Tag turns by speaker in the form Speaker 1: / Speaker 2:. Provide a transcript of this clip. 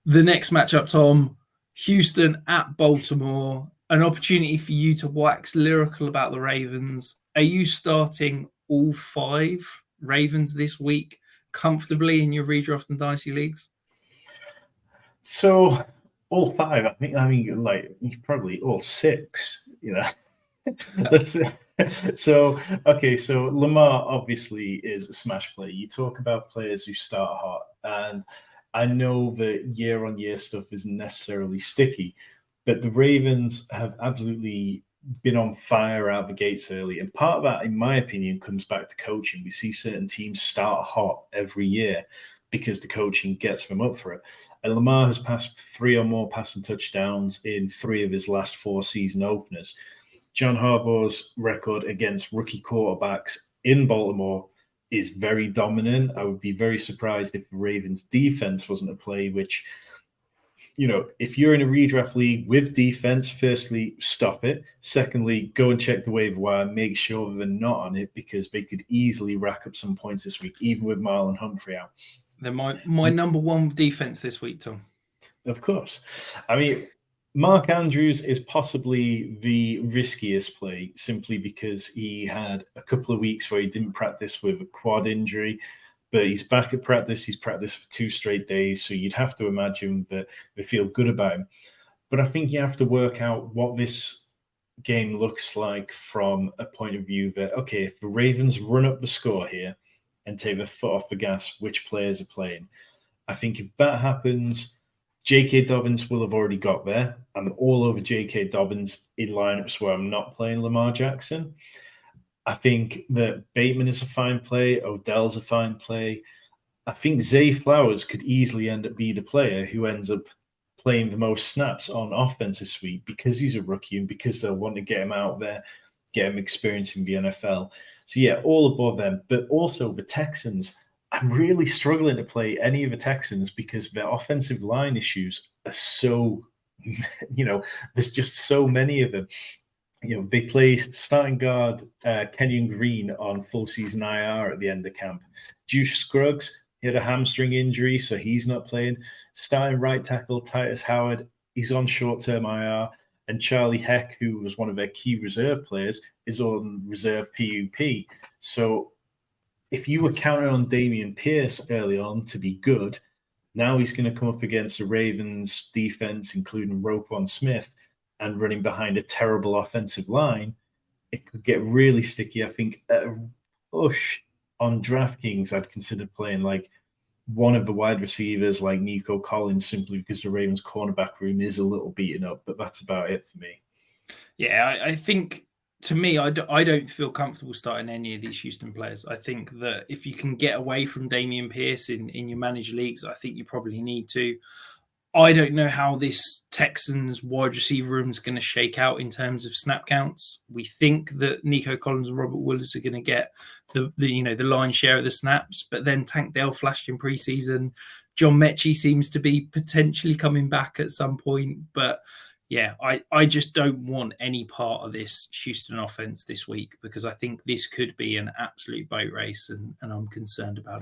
Speaker 1: The next matchup, Tom, Houston at Baltimore. An opportunity for you to wax lyrical about the Ravens. Are you starting all 5 Ravens this week comfortably in your redraft and dynasty leagues?
Speaker 2: So all 5, I mean, like probably all 6. Let's. So okay, so Lamar obviously is a smash play. You talk about players who start hot, and I know that year-on-year stuff isn't necessarily sticky, but the Ravens have absolutely been on fire out the gates early, and part of that, in my opinion, comes back to coaching. We see certain teams start hot every year because the coaching gets them up for it. And Lamar has passed 3 or more passing touchdowns in 3 of his last 4 season openers. John Harbaugh's record against rookie quarterbacks in Baltimore is very dominant. I would be very surprised if the Ravens defense wasn't a play, which, if you're in a redraft league with defense, firstly, stop it. Secondly, go and check the waiver wire, make sure they're not on it because they could easily rack up some points this week, even with Marlon Humphrey out.
Speaker 1: They're my number 1 defense this week, Tom.
Speaker 2: Of course. I mean, Mark Andrews is possibly the riskiest play simply because he had a couple of weeks where he didn't practice with a quad injury, but he's back at practice. He's practiced for 2 straight days, so you'd have to imagine that they feel good about him. But I think you have to work out what this game looks like from a point of view that, okay, if the Ravens run up the score here and take their foot off the gas, which players are playing? I think if that happens, J.K. Dobbins will have already got there. I'm all over J.K. Dobbins in lineups where I'm not playing Lamar Jackson. I think that Bateman is a fine play. Odell's a fine play. I think Zay Flowers could easily end up being the player who ends up playing the most snaps on offense this week because he's a rookie and because they'll want to get him out there, get him experiencing the NFL. So, yeah, all above them. But also the Texans, I'm really struggling to play any of the Texans because their offensive line issues are so, there's just so many of them. They play starting guard Kenyon Green on full season IR at the end of camp. Juice Scruggs, he had a hamstring injury, so he's not playing. Starting right tackle Titus Howard, he's on short-term IR. And Charlie Heck, who was one of their key reserve players, is on reserve PUP. So if you were counting on Dameon Pierce early on to be good, now he's going to come up against the Ravens defense, including Roquan Smith, and running behind a terrible offensive line. It could get really sticky. I think at a push on DraftKings, I'd consider playing like one of the wide receivers like Nico Collins simply because the Ravens cornerback room is a little beaten up, but that's about it for me.
Speaker 1: Yeah, I think to me, I don't feel comfortable starting any of these Houston players. I think that if you can get away from Dameon Pierce in your managed leagues, I think you probably need to. I don't know how this Texans wide receiver room is going to shake out in terms of snap counts. We think that Nico Collins and Robert Woods are going to get the line share of the snaps, but then Tank Dell flashed in preseason. John Mechie seems to be potentially coming back at some point, but yeah, I just don't want any part of this Houston offense this week because I think this could be an absolute boat race and I'm concerned about it.